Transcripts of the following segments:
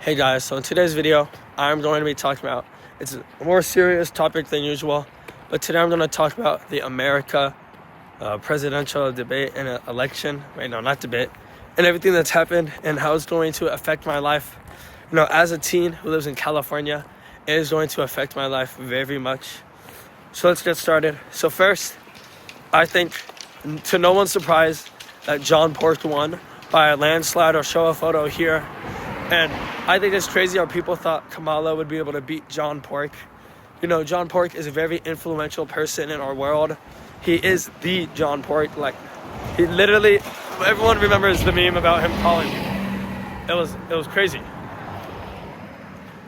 Hey guys, so in today's video, I'm going to be talking about, it's a more serious topic than usual, but today I'm going to talk about the America presidential debate and election, not debate, and everything that's happened and how it's going to affect my life. As a teen who lives in California, it is going to affect my life very much. So let's get started. So first, I think, to no one's surprise, that John Pork won by a landslide. I'll show a photo here. And I think it's crazy how people thought Kamala would be able to beat John Pork. John Pork is a very influential person in our world. He is the John Pork. He literally, everyone remembers the meme about him calling people. It was crazy.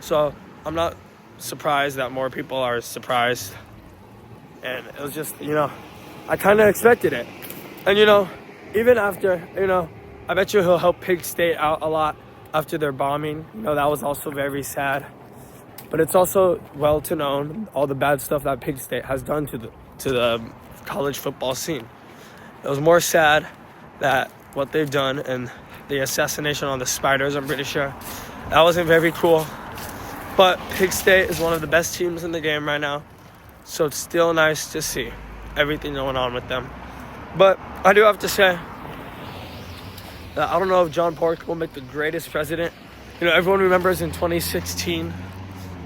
So I'm not surprised that more people are surprised. And it was just, I kind of expected it. And, even after, I bet you he'll help Pig State out a lot. After their bombing, that was also very sad. But it's also well to known all the bad stuff that Pig State has done to the college football scene. It was more sad that what they've done and the assassination on the Spiders, I'm pretty sure. That wasn't very cool. But Pig State is one of the best teams in the game right now. So it's still nice to see everything going on with them. But I do have to say, I don't know if John Pork will make the greatest president. Everyone remembers in 2016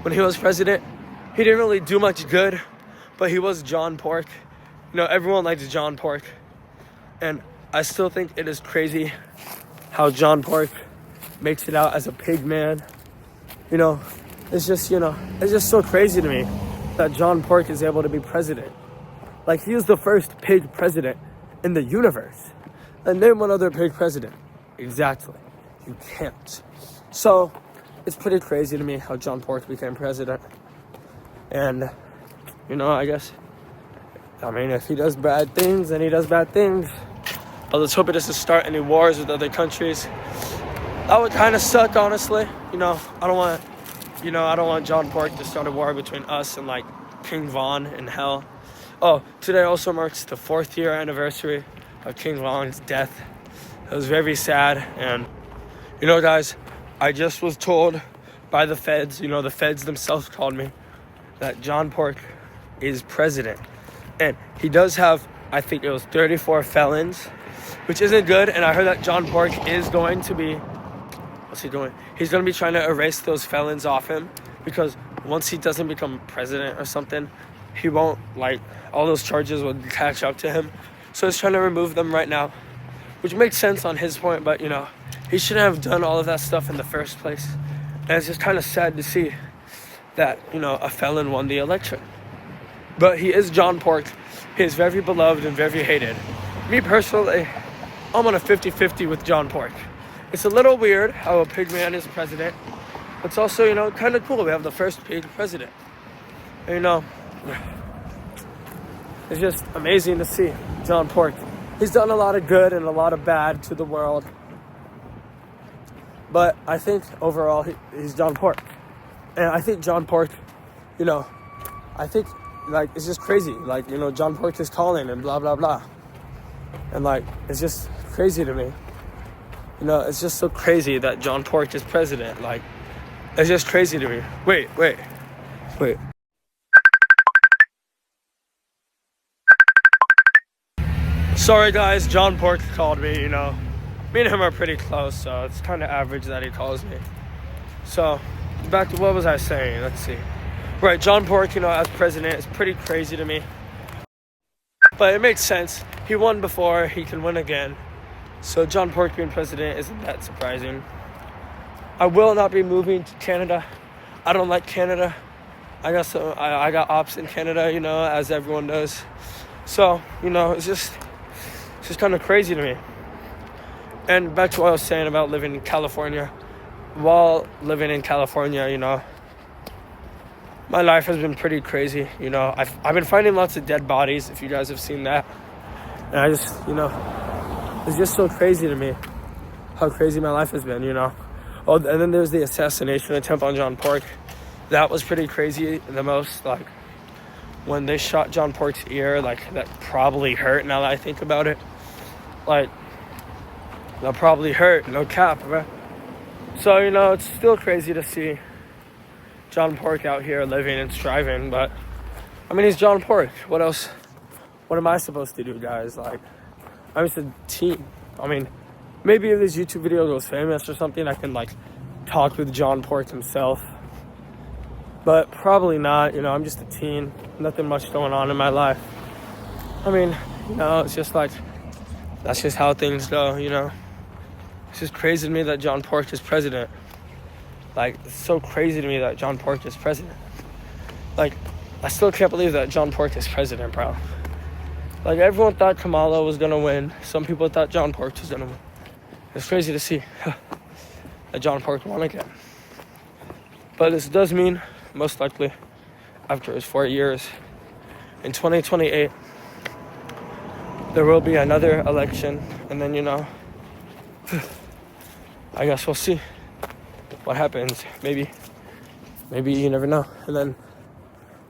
when he was president, he didn't really do much good, but he was John Pork. Everyone likes John Pork. And I still think it is crazy how John Pork makes it out as a pig man. It's just so crazy to me that John Pork is able to be president. He is the first pig president in the universe. And name one other pig president. Exactly. You can't. So, it's pretty crazy to me how John Pork became president. And, I guess, if he does bad things, then he does bad things. But let's hope it doesn't start any wars with other countries. That would kind of suck, honestly. I don't want John Pork to start a war between us and, King Von in hell. Oh, today also marks the 4th year anniversary of King Von's death. It was very sad. And guys, I just was told by the feds, the feds themselves called me, that John Pork is president. And he does have, I think it was 34 felons, which isn't good. And I heard that John Pork is going to be, what's he doing? He's going to be trying to erase those felons off him, because once he doesn't become president or something, he won't, all those charges will catch up to him. So he's trying to remove them right now, which makes sense on his point, but, he shouldn't have done all of that stuff in the first place. And it's just kind of sad to see that, a felon won the election. But he is John Pork. He is very beloved and very hated. Me personally, I'm on a 50-50 with John Pork. It's a little weird how a pig man is president. It's also, kind of cool. We have the first pig president. And, it's just amazing to see John Pork. He's done a lot of good and a lot of bad to the world. But I think overall he's John Pork. And I think John Pork, I think it's just crazy. John Pork is calling and blah, blah, blah. And it's just crazy to me. It's just so crazy that John Pork is president. It's just crazy to me. Wait. Sorry guys, John Pork called me, Me and him are pretty close, so it's kind of average that he calls me. So, back to what was I saying? Let's see. Right, John Pork, as president is pretty crazy to me. But it makes sense. He won before, he can win again. So John Pork being president isn't that surprising. I will not be moving to Canada. I don't like Canada. I got ops in Canada, as everyone does. So, it's just kind of crazy to me. And back to what I was saying about living in California. While living in California, my life has been pretty crazy. I've been finding lots of dead bodies, if you guys have seen that. And I just, it's just so crazy to me how crazy my life has been, Oh, and then there's the assassination attempt on John Pork. That was pretty crazy. The most, when they shot John Pork's ear, that probably hurt now that I think about it. That probably hurt, no cap, bro. So, you know, it's still crazy to see John Pork out here living and striving, but I mean, he's John Pork. What else? What am I supposed to do, guys? Like, I'm just a teen. I mean, maybe if this YouTube video goes famous or something, I can like talk with John Pork himself. But probably not. You know, I'm just a teen. Nothing much going on in my life. I mean, you know, it's just like, that's just how things go, you know. It's just crazy to me that John Pork is president. Like, it's so crazy to me that John Pork is president. Like, I still can't believe that John Pork is president, bro. Like, everyone thought Kamala was gonna win. Some people thought John Pork was gonna win. It's crazy to see that John Pork won again. But this does mean, most likely, after his 4 years, in 2028, there will be another election, and then, you know, I guess we'll see what happens. Maybe you never know. And then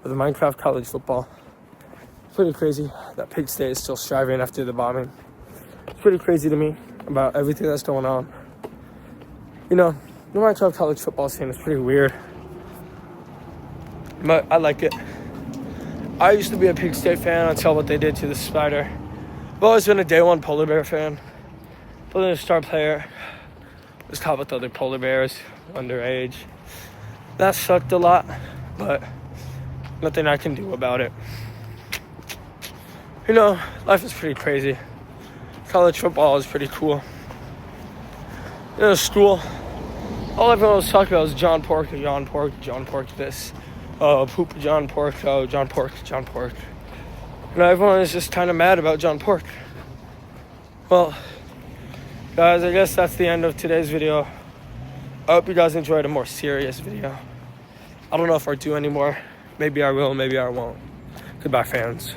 with the Minecraft college football, it's pretty crazy that Pig State is still striving after the bombing. It's pretty crazy to me about everything that's going on. You know, the Minecraft college football scene is pretty weird, but I like it. I used to be a Pig State fan until what they did to the Spider. I've always been a day one polar bear fan. But then a star player was caught with other polar bears underage. That sucked a lot, but nothing I can do about it. You know, life is pretty crazy. College football is pretty cool. You know, school, all everyone was talking about was John Pork, John Pork, John Pork this. Oh, poop John Pork, oh, John Pork, John Pork. You know, everyone is just kind of mad about John Pork. Well, guys, I guess that's the end of today's video. I hope you guys enjoyed a more serious video. I don't know if I'll do any more. Maybe I will, maybe I won't. Goodbye, fans.